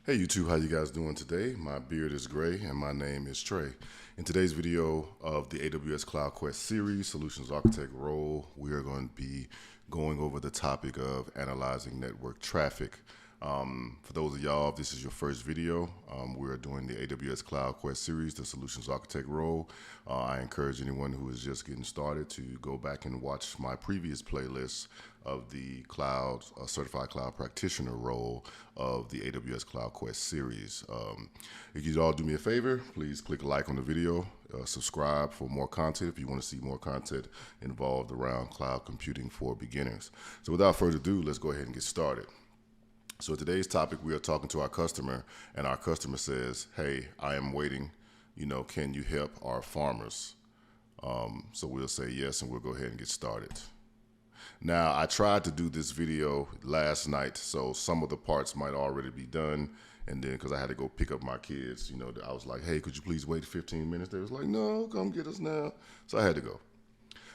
Hey YouTube, how you guys doing today? My beard is gray and my name is Trey. In today's video of the AWS Cloud Quest series, Solutions Architect Role, we are going to be going over the topic of analyzing network traffic. For those of y'all, if this is your first video, we're doing the AWS Cloud Quest series, the Solutions Architect Role. I encourage anyone who is just getting started to go back and watch my previous playlists of the Certified Cloud Practitioner Role of the AWS Cloud Quest series. If you'd all do me a favor, please click like on the video, subscribe for more content if you want to see more content involved around cloud computing for beginners. So without further ado, let's go ahead and get started. So today's topic, we are talking to our customer, and our customer says, hey, I am waiting, can you help our farmers? So we'll say yes, and we'll go ahead and get started. Now, I tried to do this video last night, so some of the parts might already be done. And then, because I had to go pick up my kids, I was like, hey, could you please wait 15 minutes? They was like, no, come get us now. So I had to go.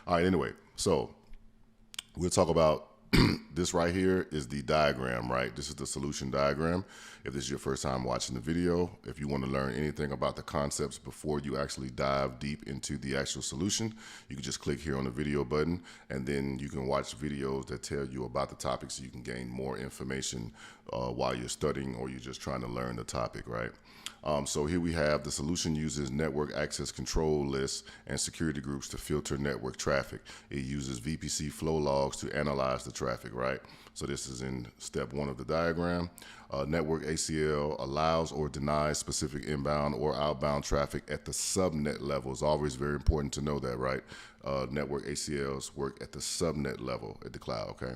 All right, anyway, so we'll talk about this right here is the diagram, right? This is the solution diagram. If this is your first time watching the video, if you want to learn anything about the concepts before you actually dive deep into the actual solution, you can just click here on the video button, and then you can watch videos that tell you about the topic so you can gain more information while you're studying or you're just trying to learn the topic, right? So here we have the solution uses network access control lists and security groups to filter network traffic. It uses VPC flow logs to analyze the traffic, right? So this is in step 1 of the diagram. Network ACL allows or denies specific inbound or outbound traffic at the subnet level. It's always very important to know that, right? Network ACLs work at the subnet level at the cloud, okay?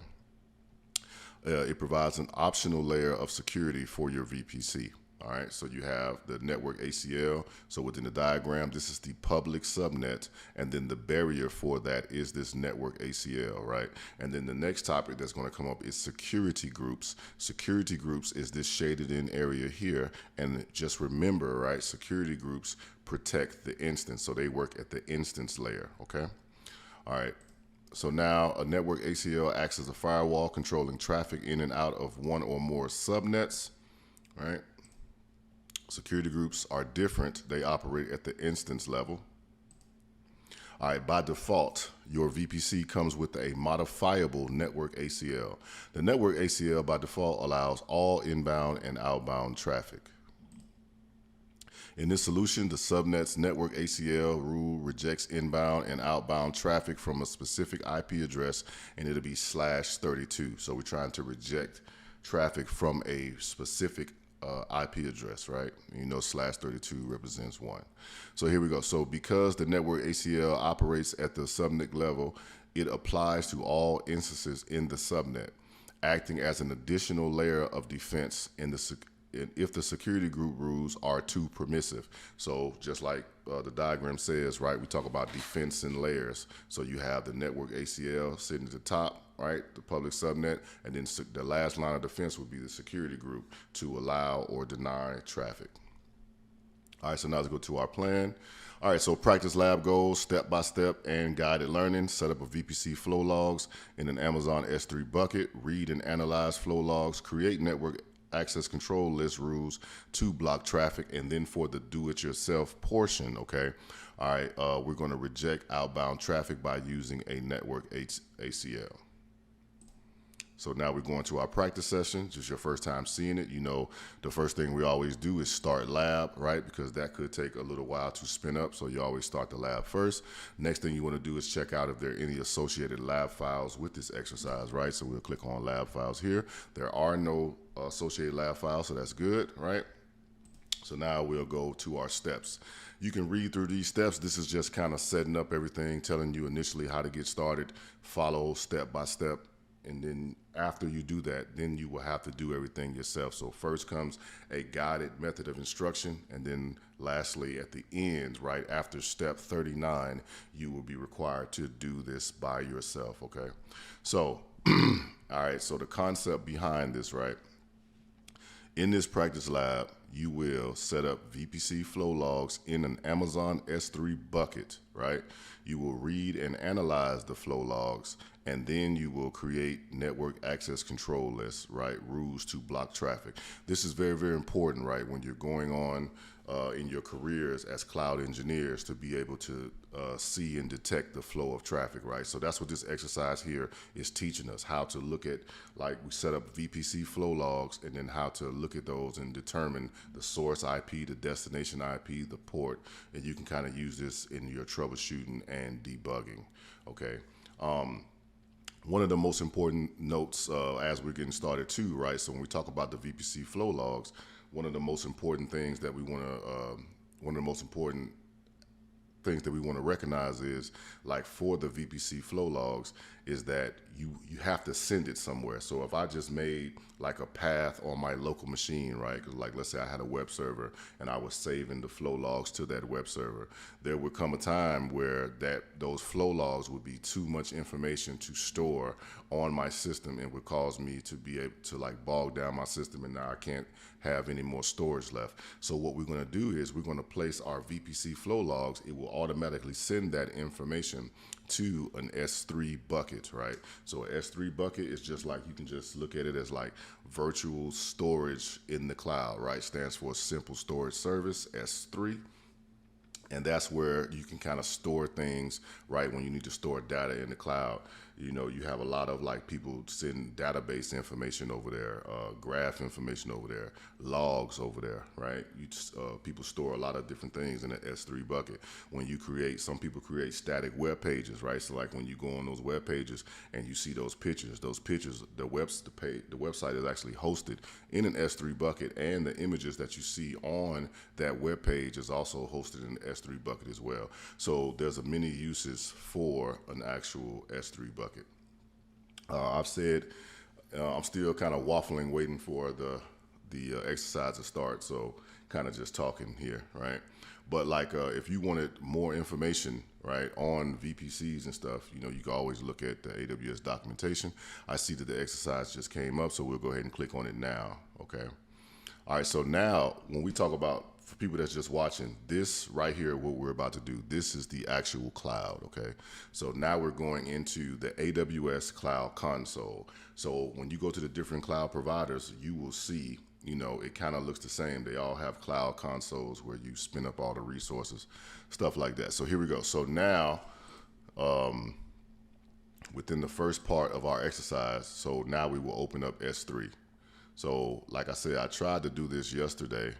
It provides an optional layer of security for your VPC. All right, so you have the network ACL. So within the diagram, this is the public subnet, and then the barrier for that is this network ACL, right? And then the next topic that's going to come up is security groups. Security groups is this shaded in area here, and just remember, right, security groups protect the instance, so they work at the instance layer, okay? All right. So now a network ACL acts as a firewall controlling traffic in and out of one or more subnets, right? Security groups are different. They operate at the instance level. All right, by default, your VPC comes with a modifiable network ACL. The network ACL by default allows all inbound and outbound traffic. In this solution, the subnet's network ACL rule rejects inbound and outbound traffic from a specific IP address, and it'll be /32. So we're trying to reject traffic from a specific IP address, right? /32 represents 1. So here we go. So because the network ACL operates at the subnet level, it applies to all instances in the subnet, acting as an additional layer of defense if the security group rules are too permissive. So just like the diagram says, right, we talk about defense in layers. So you have the network ACL sitting at the top, right, the public subnet, and then the last line of defense would be the security group to allow or deny traffic. All right, so now let's go to our plan. All right, so practice lab goals, step-by-step and guided learning. Set up a VPC flow logs in an Amazon S3 bucket. Read and analyze flow logs. Create network access control list rules to block traffic. And then for the do-it-yourself portion, okay, all right, we're going to reject outbound traffic by using a network ACL. So now we're going to our practice session. Just your first time seeing it. The first thing we always do is start lab, right? Because that could take a little while to spin up. So you always start the lab first. Next thing you want to do is check out if there are any associated lab files with this exercise, right? So we'll click on lab files here. There are no associated lab files, so that's good, right? So now we'll go to our steps. You can read through these steps. This is just kind of setting up everything, telling you initially how to get started, follow step by step. And then after you do that, then you will have to do everything yourself. So first comes a guided method of instruction. And then lastly, at the end, right after step 39, you will be required to do this by yourself, okay? So, all right, so the concept behind this, right? In this practice lab, you will set up VPC flow logs in an Amazon S3 bucket, right? You will read and analyze the flow logs, and then you will create network access control lists, right? Rules to block traffic. This is very, very important, right? When you're going on in your careers as cloud engineers, to be able to see and detect the flow of traffic, right? So that's what this exercise here is teaching us, how to look at, like we set up VPC flow logs, and then how to look at those and determine the source IP, the destination IP, the port, and you can kind of use this in your troubleshooting and debugging, okay? One of the most important notes as we're getting started too, right? So when we talk about the VPC flow logs, one of the most important things that we want to, one of the most important things that we want to recognize is, like, for the VPC flow logs, is that you have to send it somewhere. So if I just made like a path on my local machine, right? Because, like, let's say I had a web server and I was saving the flow logs to that web server, there would come a time where those flow logs would be too much information to store on my system, and would cause me to be able to, like, bog down my system, and now I can't have any more storage left. So what we're going to do is we're going to place our VPC flow logs. It will automatically send that information to an S3 bucket, right? So an S3 bucket is just like, you can just look at it as like virtual storage in the cloud, right? Stands for Simple Storage Service, S3. And that's where you can kind of store things, right? When you need to store data in the cloud, you know, you have a lot of, like, people send database information over there, graph information over there, logs over there, right? People store a lot of different things in the S3 bucket. When you create, some people create static web pages, right? So like when you go on those web pages and you see those pictures, the website is actually hosted in an S3 bucket, and the images that you see on that web page is also hosted in the S3 bucket as well. So there's many uses for an actual S3 bucket. I've said I'm still kind of waffling, waiting for the exercise to start, so kind of just talking here, right? But like, if you wanted more information, right, on VPCs and stuff, you know, you can always look at the AWS documentation. I see that the exercise just came up, so we'll go ahead and click on it now, okay? All right, so now when we talk about, for people that's just watching, this right here, what we're about to do, this is the actual cloud, okay? So now we're going into the AWS Cloud Console. So when you go to the different cloud providers, you will see, you know, it kind of looks the same. They all have cloud consoles where you spin up all the resources, stuff like that. So here we go. So now, within the first part of our exercise, so now we will open up S3. So like I said, I tried to do this yesterday,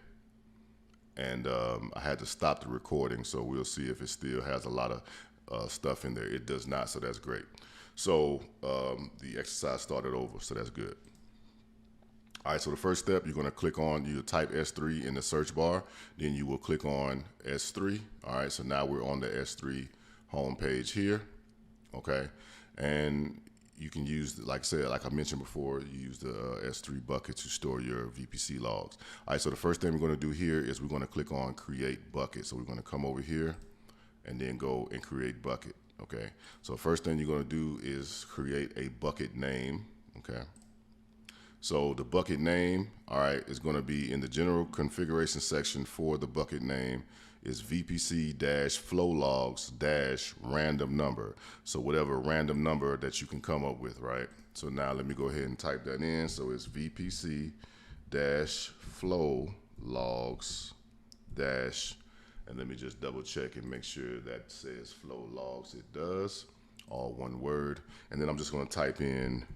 and I had to stop the recording, so we'll see if it still has a lot of stuff in there. It does not, so that's great. So the exercise started over, so that's good. All right, so the first step, you're going to click on, you type S3 in the search bar, then you will click on S3. All right, so now we're on the S3 homepage here, okay? And you can use, like I said, like I mentioned before, you use the S3 bucket to store your VPC logs. All right, so the first thing we're going to do here is we're going to click on Create Bucket. So we're going to come over here and then go and create bucket, okay? So first thing you're going to do is create a bucket name, okay? So the bucket name, all right, is going to be in the general configuration section. For the bucket name is VPC-flow logs-random number. So whatever random number that you can come up with, right? So now let me go ahead and type that in. So it's VPC-flow logs dash, and let me just double check and make sure that says flow logs. It does, all one word. And then I'm just going to type in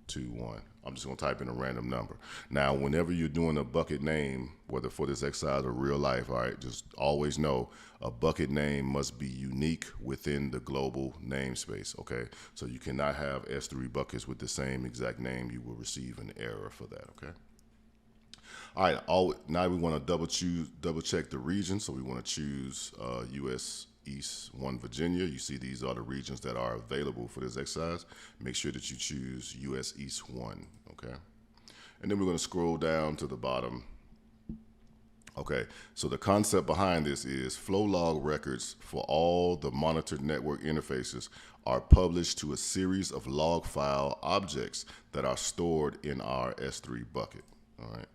21. I'm just going to type in a random number. Now, whenever you're doing a bucket name, whether for this exercise or real life, all right, just always know a bucket name must be unique within the global namespace, okay? So you cannot have S3 buckets with the same exact name. You will receive an error for that, okay? All right, now we want to double check the region. So we want to choose US East 1 Virginia. You see these are the regions that are available for this exercise. Make sure that you choose US East 1, okay? And then we're going to scroll down to the bottom. Okay, so the concept behind this is flow log records for all the monitored network interfaces are published to a series of log file objects that are stored in our S3 bucket, all right?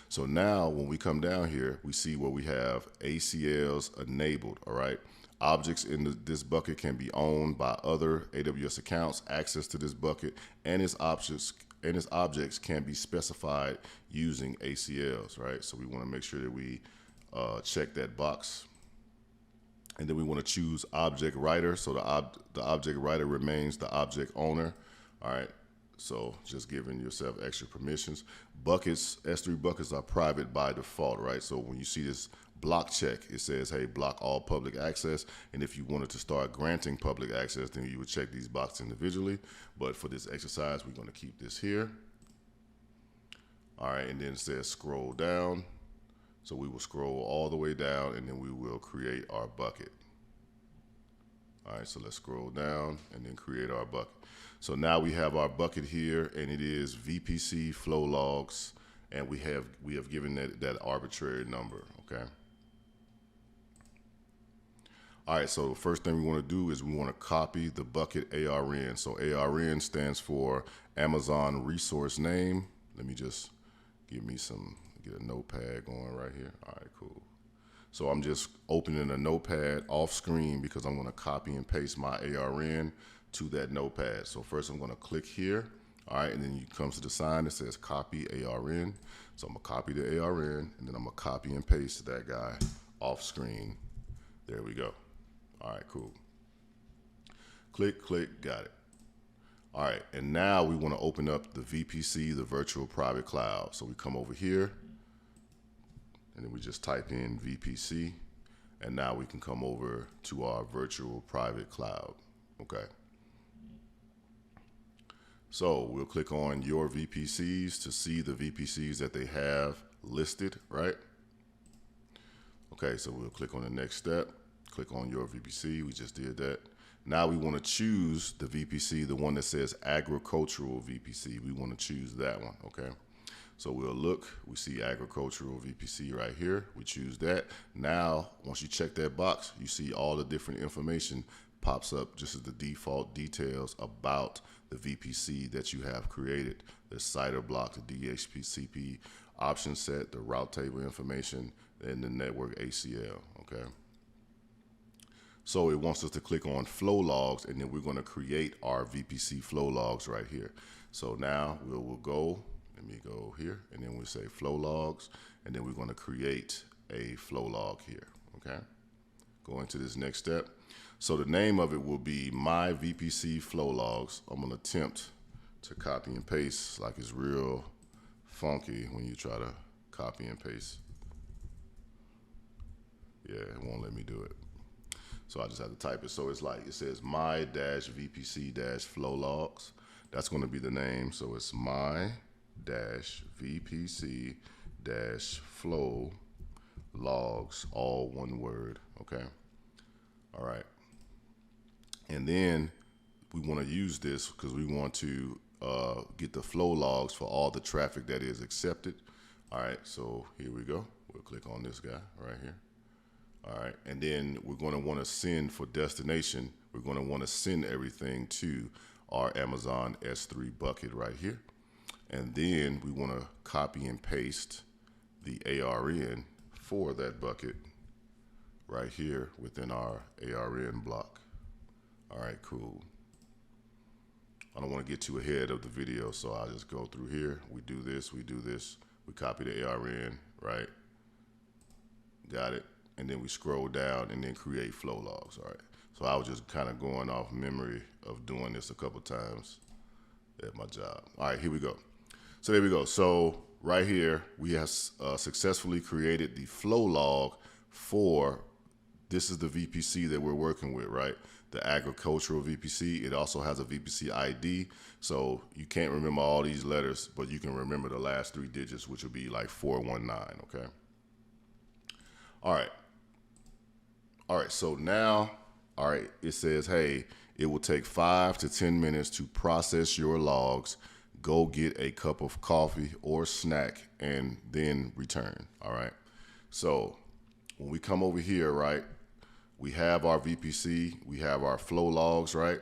So now when we come down here, we see where we have ACLs enabled, all right? Objects in this bucket can be owned by other AWS accounts. Access to this bucket and its objects can be specified using ACLs, right? So we want to make sure that we check that box. And then we want to choose object writer. So the object writer remains the object owner. All right. So just giving yourself extra permissions. Buckets, S3 buckets are private by default, right? So when you see this block check, it says, hey, block all public access. And if you wanted to start granting public access, then you would check these boxes individually. But for this exercise, we're going to keep this here. All right. And then it says scroll down. So we will scroll all the way down and then we will create our bucket. All right, so let's scroll down and then create our bucket. So now we have our bucket here and it is VPC flow logs, and we have given that arbitrary number, okay? All right, so the first thing we want to do is we want to copy the bucket ARN. So ARN stands for Amazon Resource Name. Let me just get a notepad going right here. All right, cool. So I'm just opening a notepad off screen because I'm going to copy and paste my ARN to that notepad. So first I'm going to click here. All right, and then you come to the sign that says copy ARN. So I'm going to copy the ARN and then I'm going to copy and paste that guy off screen. There we go. All right, cool. Click, click, got it. All right, and now we want to open up the VPC, the virtual private cloud. So we come over here and then we just type in VPC, and now we can come over to our virtual private cloud, okay? So we'll click on your VPCs to see the VPCs that they have listed, right? Okay, so we'll click on the next step, click on your VPC, we just did that. Now we want to choose the VPC, the one that says agricultural VPC. We want to choose that one, okay? So we'll look, we see agricultural VPC right here. We choose that. Now, once you check that box, you see all the different information pops up just as the default details about the VPC that you have created. The CIDR block, the DHCP option set, the route table information, and the network ACL, okay? So it wants us to click on flow logs, and then we're going to create our VPC flow logs right here. So now we'll go. Let me go here, and then we say flow logs, and then we're going to create a flow log here, okay? Going to this next step. So the name of it will be My VPC Flow Logs. I'm going to attempt to copy and paste like it's real funky when you try to copy and paste. Yeah, it won't let me do it. So I just have to type it. So it's like, it says my-vpc-flow logs. That's going to be the name. So it's my-vpc-flow logs, all one word, okay? All right. And then we want to use this because we want to get the flow logs for all the traffic that is accepted. All right, so here we go. We'll click on this guy right here. All right, and then we're going to want to send for destination. We're going to want to send everything to our Amazon S3 bucket right here. And then we want to copy and paste the ARN for that bucket right here within our ARN block. All right, cool. I don't want to get too ahead of the video, so I'll just go through here. We do this, we copy the ARN, right? Got it. And then we scroll down and then create flow logs, all right? So I was just kind of going off memory of doing this a couple times at my job. All right, here we go. So there we go. So right here, we have successfully created the flow log for, this is the VPC that we're working with, right? The agricultural VPC. It also has a VPC ID. So you can't remember all these letters, but you can remember the last 3 digits, which would be like 419, okay? All right. All right, so now, all right, it says, hey, it will take 5 to 10 minutes to process your logs. Go get a cup of coffee or snack and then return, all right? So when we come over here, right, we have our VPC, we have our flow logs, right?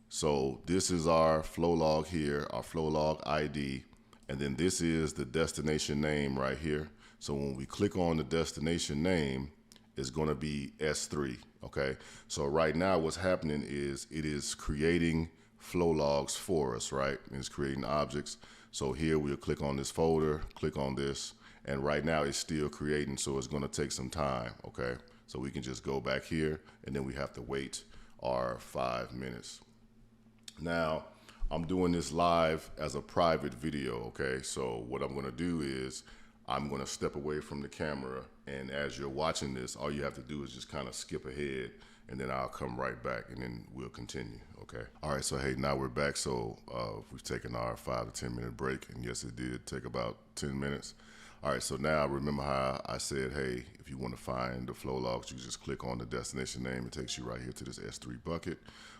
So this is our flow log here, our flow log ID, and then this is the destination name right here. So when we click on the destination name, is going to be S3. Okay, so right now what's happening is it is creating flow logs for us, right? It's creating objects. So here we'll click on this folder, click on this, and right now it's still creating, so it's going to take some time. Okay, so we can just go back here, and then we have to wait our 5 minutes. Now I'm doing this live as a private video. Okay, so what I'm going to do is I'm going to step away from the camera, and as you're watching this, all you have to do is just kind of skip ahead, and then I'll come right back, and then we'll continue. Okay. All right. So hey, now we're back. So we've taken our 5 to 10 minute break, and yes, it did take about 10 minutes. All right. So now remember how I said, hey, if you want to find the flow logs, you just click on the destination name. It takes you right here to this S3 bucket.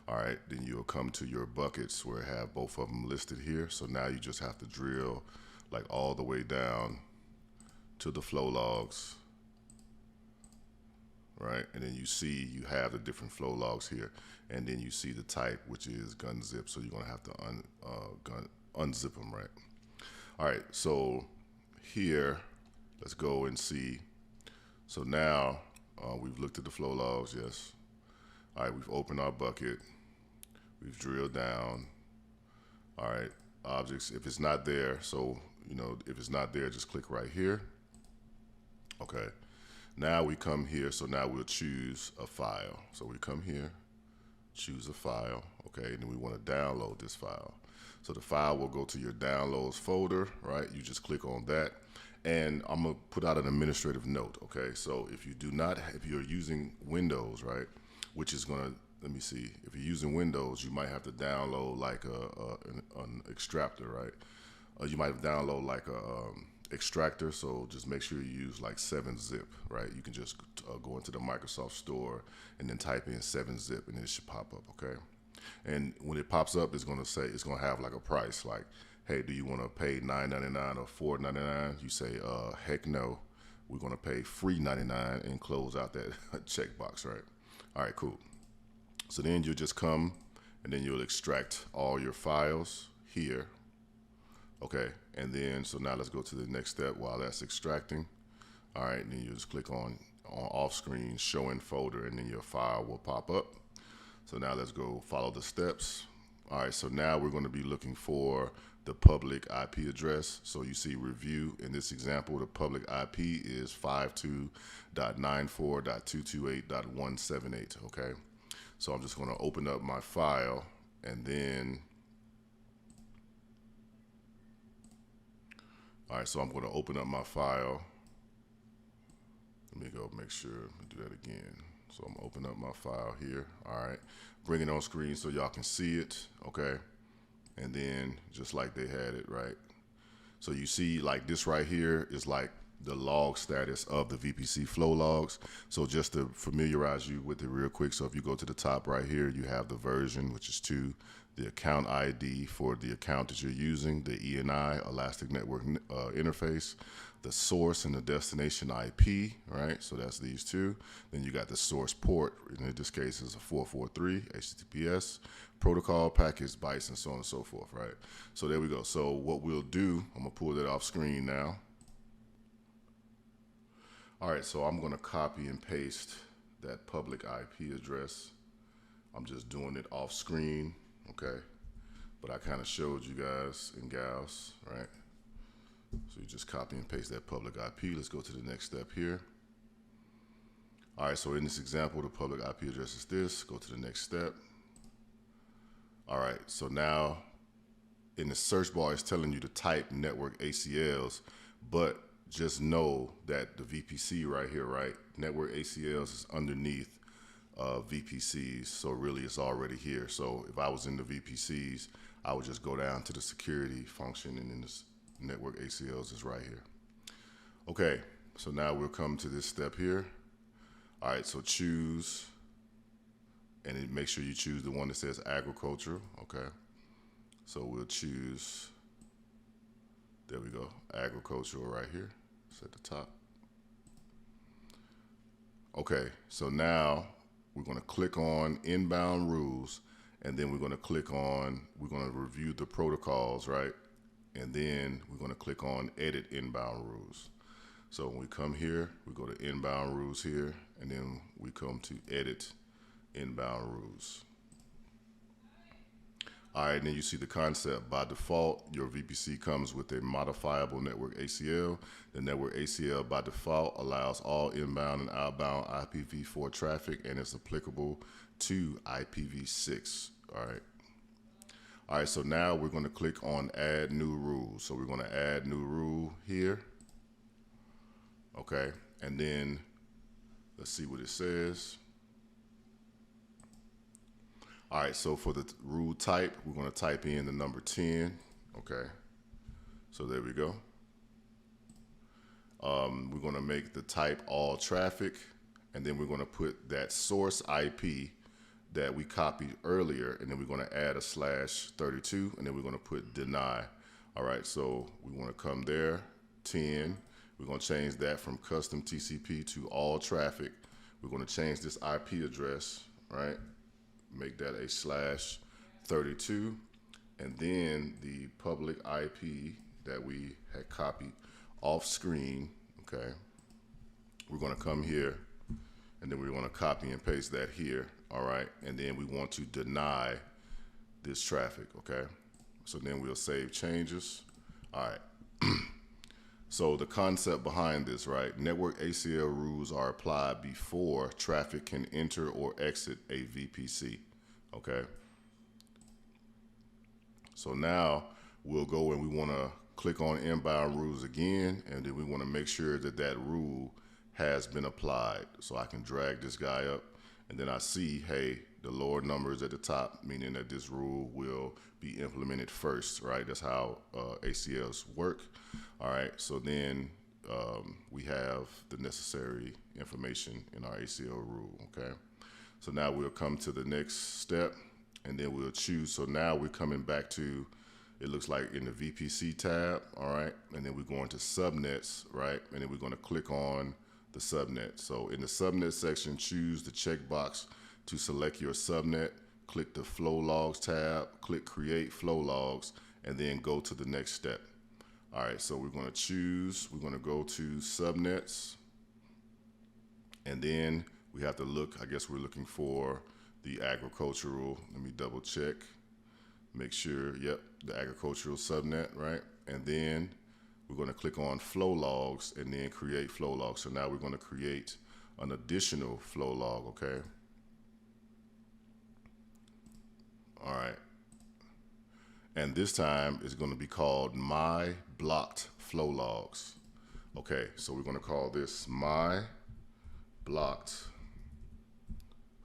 All right. Then you'll come to your buckets where I have both of them listed here. So now you just have to drill like all the way down to the flow logs, right? And then you see you have the different flow logs here, and then you see the type, which is gun zip. So you're gonna have to unzip them, right? All right, so here, let's go and see. So now we've looked at the flow logs, yes. All right, we've opened our bucket, we've drilled down. All right, objects, if it's not there, so you know, if it's not there, just click right here. Okay, now we come here, so now we'll choose a file. So we come here, choose a file, okay, and then we want to download this file. So the file will go to your downloads folder, right? You just click on that, and I'm gonna put out an administrative note, okay? So if you do not, if you're using Windows, right, which is gonna, let me see, if you're using Windows, you might have to download like an extractor, right? You might download like a extractor, so just make sure you use like 7-zip, right? You can just go into the Microsoft Store and then type in 7-zip, and it should pop up, okay? And when it pops up, it's gonna say, it's gonna have like a price, like, hey, do you want to pay $9.99 or $4.99? You say, heck no, we're gonna pay free $99 and close out that checkbox, right? All right, cool. So then you'll just come and then you'll extract all your files here. Okay, and then, so now let's go to the next step while that's extracting. All right, and then you just click on off screen, show in folder, and then your file will pop up. So now let's go follow the steps. All right, so now we're going to be looking for the public IP address. So you see review in this example, the public IP is 52.94.228.178, okay? So I'm just going to open up my file, and then all right, so I'm going to open up my file. Let me go make sure, let me do that again. So I'm going to open up my file here. All right, bring it on screen so y'all can see it, okay? And then just like they had it, right? So you see like this right here is like the log status of the VPC flow logs. So just to familiarize you with it real quick, so if you go to the top right here, you have the version, which is 2, the account ID for the account that you're using, the ENI, Elastic Network Interface, the source and the destination IP, right? So that's these two. Then you got the source port, in this case is a 443, HTTPS, protocol, packets, bytes, and so on and so forth, right? So there we go. So what we'll do, I'm gonna pull that off screen now. All right, so I'm gonna copy and paste that public IP address. I'm just doing it off screen, okay? But I kind of showed you guys and gals, right? So you just copy and paste that public IP. Let's go to the next step here. All right, so in this example, the public IP address is this. Go to the next step. All right, so now in the search bar, it's telling you to type network ACLs, but just know that the VPC right here, right? Network ACLs is underneath VPCs, so really it's already here. So if I was in the VPCs, I would just go down to the security function, and then this network ACLs is right here. Okay, so now we'll come to this step here. All right, so choose, and then make sure you choose the one that says agricultural, okay? So we'll choose, there we go, agricultural right here. It's at the top. Okay, so now we're gonna click on inbound rules, and then we're gonna click on, we're gonna review the protocols, right? And then we're gonna click on edit inbound rules. So when we come here, we go to inbound rules here, and then we come to edit inbound rules. All right, and then you see the concept. By default, your VPC comes with a modifiable network ACL. The network ACL by default allows all inbound and outbound IPv4 traffic, and it's applicable to IPv6. All right. All right, so now we're going to click on add new rule. So we're going to add new rule here. Okay, and then let's see what it says. All right, so for the rule type, we're going to type in the number 10. Okay, so there we go. We're going to make the type all traffic, and then we're going to put that source IP that we copied earlier, and then we're going to add a /32, and then we're going to put deny. All right, so we want to come there, 10. We're going to change that from custom TCP to all traffic. We're going to change this IP address, right? Make that a /32, and then the public IP that we had copied off screen, okay? We're going to come here, and then we want to copy and paste that here, all right? And then we want to deny this traffic, okay? So then we'll save changes. All right. So the concept behind this, right? Network ACL rules are applied before traffic can enter or exit a VPC, okay? So now we'll go and we want to click on inbound rules again, and then we want to make sure that that rule has been applied. So I can drag this guy up, and then I see, hey, the lower numbers at the top, meaning that this rule will be implemented first, right? That's how ACLs work. All right, so then we have the necessary information in our ACL rule, okay? So now we'll come to the next step, and then we'll choose. So now we're coming back to, it looks like in the VPC tab, all right? And then we're going to subnets, right? And then we're gonna click on the subnet. So in the subnet section, choose the checkbox to select your subnet, click the flow logs tab, click create flow logs, and then go to the next step. All right, so we're going to choose, we're going to go to subnets, and then we have to look, I guess we're looking for the agricultural. Let me double check, make sure, yep, the agricultural subnet, right? And then we're going to click on flow logs and then create flow logs. So now we're going to create an additional flow log, okay? All right. And this time it's going to be called my blocked flow logs. Okay, so we're going to call this my blocked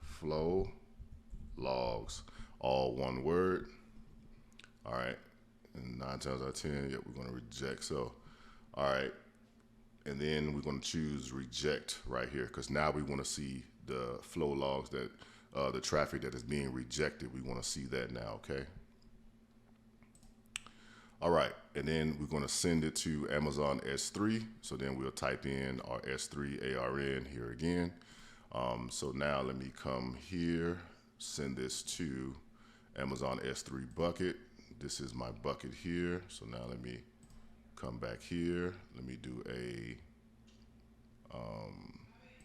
flow logs, all one word. All right, and 9 times out of 10, yep, we're going to reject. So, all right, and then we're going to choose reject right here, because now we want to see the flow logs that the traffic that is being rejected. We want to see that now, okay? All right, and then we're going to send it to Amazon S3. So then we'll type in our S3 ARN here again. So now let me come here, send this to Amazon S3 bucket. This is my bucket here. So now let me come back here. Let me do a,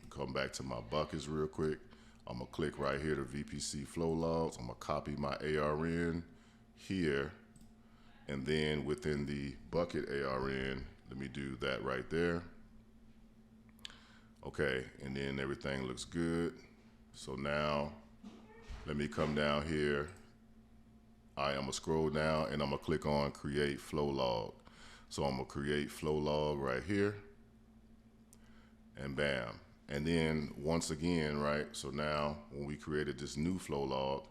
come back to my buckets real quick. I'm gonna click right here to VPC flow logs. I'm gonna copy my ARN here. And then within the bucket ARN, let me do that right there. Okay, and then everything looks good. So now let me come down here. All right, I'm gonna scroll down and I'm gonna click on create flow log. So I'm gonna create flow log right here, and bam. And then once again, right, so now when we created this new flow log,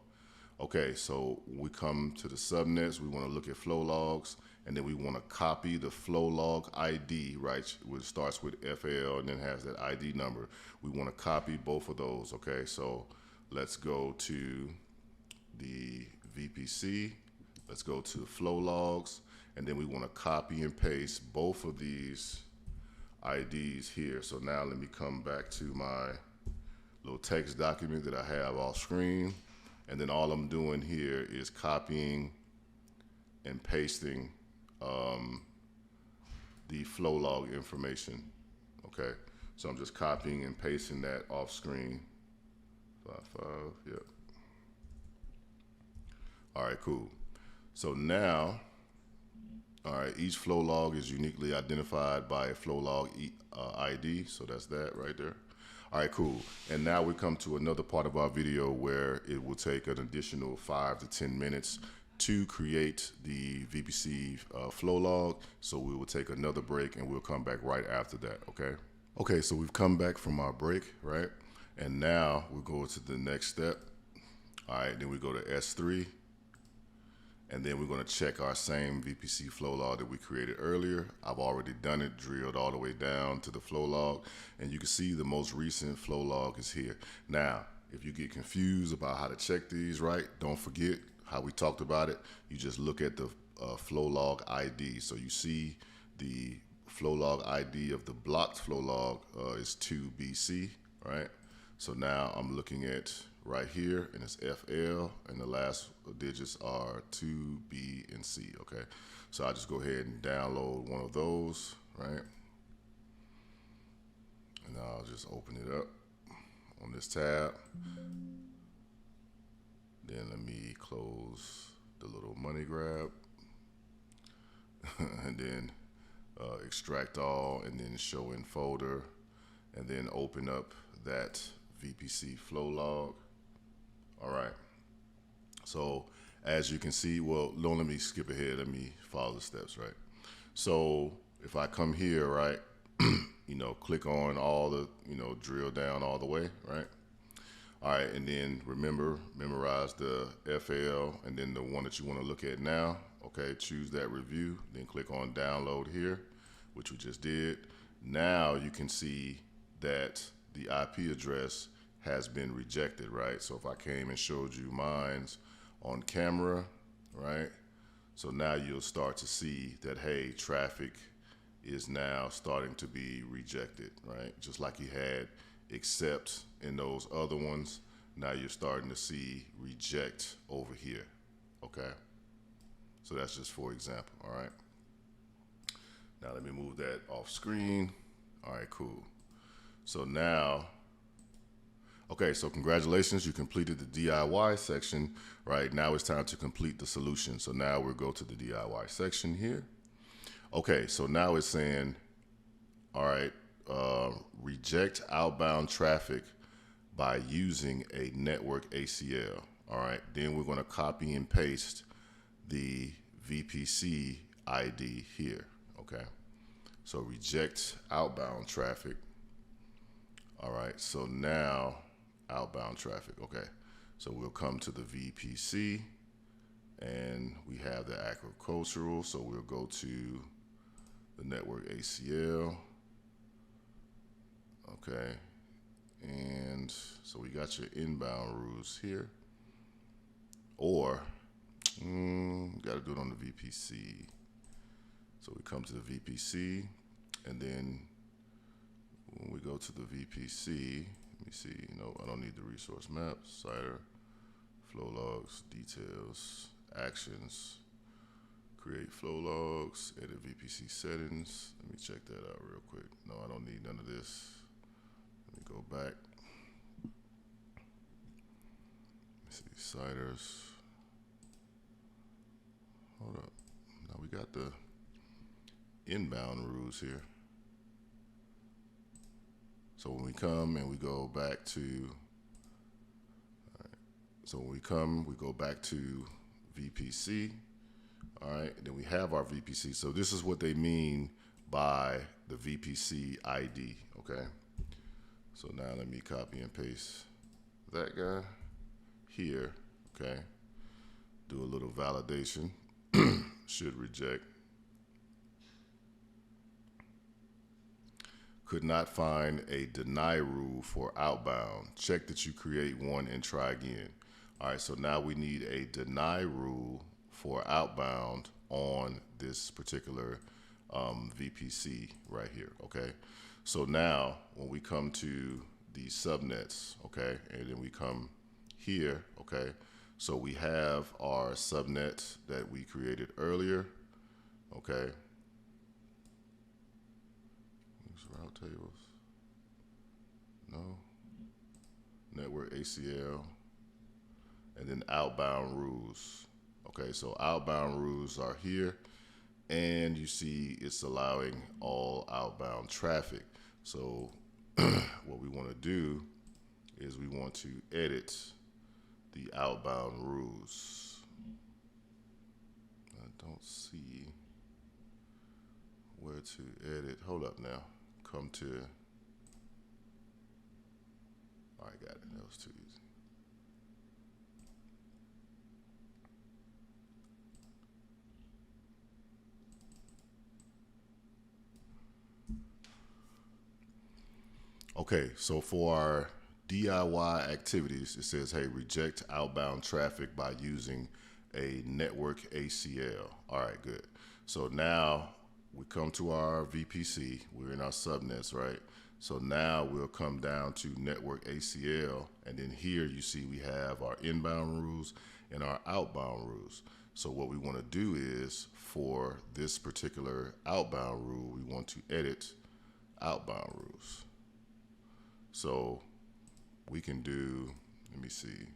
okay, so we come to the subnets, we want to look at flow logs, and then we want to copy the flow log ID, right, which starts with FL and then has that ID number. We want to copy both of those, okay? So let's go to the VPC, let's go to the flow logs, and then we want to copy and paste both of these IDs here. So now let me come back to my little text document that I have off screen. And then all I'm doing here is copying and pasting the flow log information Okay, so I'm just copying and pasting that off screen. 5.5, yep. All right, cool. So now, all right, each flow log is uniquely identified by a flow log ID. So that's that right there. All right, cool. And now we come to another part of our video where it will take an additional 5 to 10 minutes to create the VPC flow log. So we will take another break and we'll come back right after that, okay? Okay, so we've come back from our break, right? And now we'll go to the next step. All right, then we go to S3. And then we're going to check our same VPC flow log that we created earlier. I've already done it, drilled all the way down to the flow log. And you can see the most recent flow log is here. Now, if you get confused about how to check these, right, don't forget how we talked about it. You just look at the flow log ID. So you see the flow log ID of the blocked flow log is 2BC, right? So now I'm looking at right here, and it's FL, and the last digits are 2, B, and C, okay? So I'll just go ahead and download one of those, right? And I'll just open it up on this tab. Then let me close the little money grab, and then extract all, and then show in folder, and then open up that VPC flow log. All right, so as you can see, well, don't let me skip ahead. Let me follow the steps, right? So if I come here, right, you know, click on all the, you know, drill down all the way, right? All right, and then remember, memorize the FL, and then the one that you want to look at now, okay? Choose that review, then click on download here, which we just did. Now you can see that the IP address has been rejected, right? So if I came and showed you mine's on camera, right? So now you'll start to see that, hey, traffic is now starting to be rejected, right? Just like you had accept in those other ones, now you're starting to see reject over here, okay? So that's just for example, all right? Now let me move that off screen. All right, cool. So now, okay, so congratulations, you completed the DIY section, right? Now it's time to complete the solution. So now we'll go to the DIY section here. Okay, so now it's saying, all right, reject outbound traffic by using a network ACL, all right? Then we're gonna copy and paste the VPC ID here, okay? So reject outbound traffic. All right, so now outbound traffic, okay. So we'll come to the VPC, and we have the agricultural, so we'll go to the network ACL, okay. And so we got your inbound rules here, or got to do it on the VPC. So we come to the VPC, and then when we go to the VPC, let me see, no, I don't need the resource map, CIDR, flow logs, details, actions, create flow logs, edit VPC settings. Let me check that out real quick. No, I don't need none of this. Let me go back. Let me see, CIDRs. Hold up. Now we got the inbound rules here. So when we come and we go back to, all right, so when we come, we go back to VPC, all right, and then we have our VPC. So this is what they mean by the VPC ID, okay? So now let me copy and paste that guy here, okay? Do a little validation, should reject. Could not find a deny rule for outbound. Check that you create one and try again. All right, so now we need a deny rule for outbound on this particular VPC right here, okay? So now when we come to the subnets, okay, and then we come here, okay, so we have our subnet that we created earlier, okay? route tables. No. Network ACL. And then outbound rules. Okay, so outbound rules are here. And you see it's allowing all outbound traffic. So what we want to do is we want to edit the outbound rules. I don't see where to edit. Hold up now. Come to, all right, got it. That was too easy. Okay, so for our DIY activities, it says, hey, reject outbound traffic by using a network ACL. All right, good. So now we come to our VPC. We're in our subnets, right? So now we'll come down to network ACL, and then here you see we have our inbound rules and our outbound rules. So what we want to do is, for this particular outbound rule, we want to edit outbound rules. So we can do, let me see.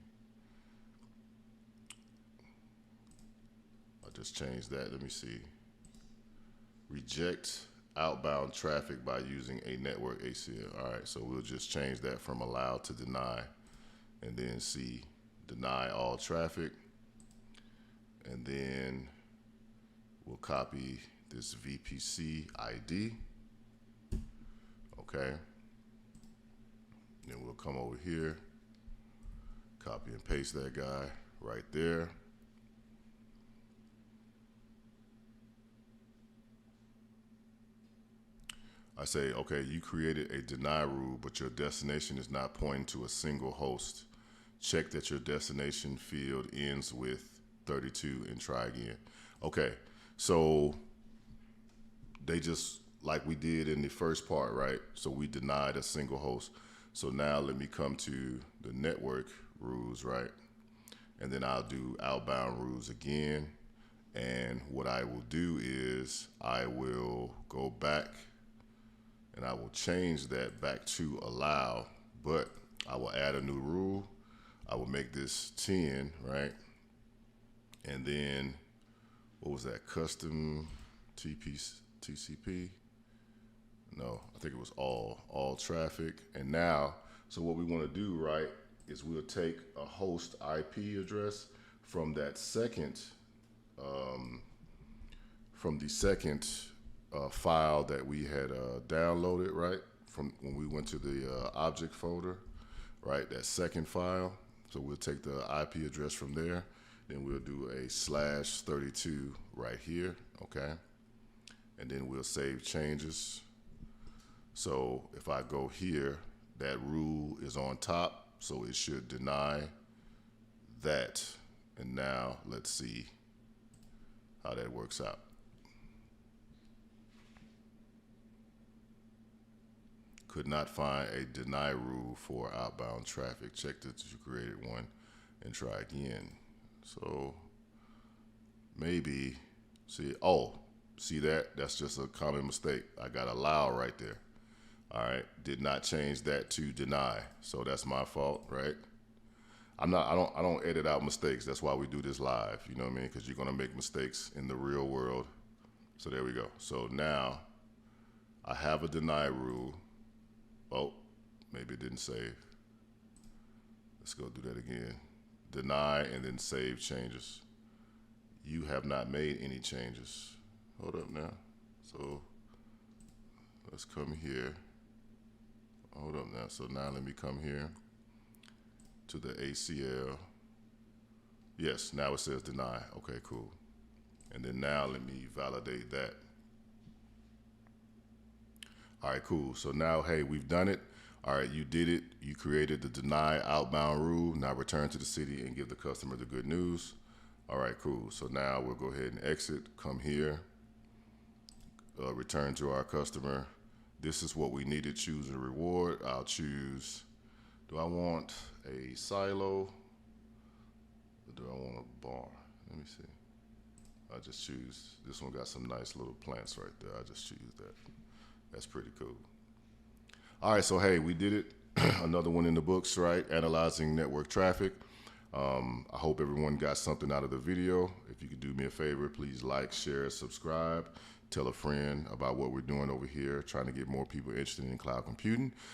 I just changed that. Let me see. Reject outbound traffic by using a network ACL. All right, so we'll just change that from allow to deny, and then see deny all traffic. And then we'll copy this VPC ID. Okay. Then we'll come over here, copy and paste that guy right there. I say, okay, you created a deny rule, but your destination is not pointing to a single host. Check that your destination field ends with 32 and try again. Okay, so they just, like we did in the first part, right? So we denied a single host. So now let me come to the network rules, right? And then I'll do outbound rules again. And what I will do is I will go back and I will change that back to allow, but I will add a new rule. I will make this 10, right? And then what was that? Custom TCP? No, I think it was all traffic. And now, so what we want to do, right, is we'll take a host IP address from that second, file that we had downloaded, right, from when we went to the object folder, right, that second file. So we'll take the IP address from there, then we'll do a /32 right here, okay, and then we'll save changes. So if I go here, that rule is on top, so it should deny that. And now let's see how that works out. Could not find a deny rule for outbound traffic. Check that you created one and try again. So maybe, see that? That's just a common mistake. I got allow right there. All right, did not change that to deny, so that's my fault, right? I don't edit out mistakes. That's why we do this live. You know what I mean? Because you're gonna make mistakes in the real world. So there we go. So now I have a deny rule. Oh, maybe it didn't save. Let's go do that again. Deny and then save changes. You have not made any changes. Hold up now. So let's come here. Hold up now. So now let me come here to the ACL. Yes, now it says deny. Okay, cool. And then now let me validate that. All right, cool. So now, hey, we've done it. All right, you did it. You created the deny outbound rule. Now return to the city and give the customer the good news. All right, cool. So now we'll go ahead and exit, come here, return to our customer. This is what we needed. Choose a reward. I'll choose, do I want a silo or do I want a bar? Let me see. I just choose, this one got some nice little plants right there. I just choose that. That's pretty cool. All right, so hey, we did it. Another one in the books, right? Analyzing network traffic. I hope everyone got something out of the video. If you could do me a favor, please like, share, subscribe. Tell a friend about what we're doing over here, trying to get more people interested in cloud computing.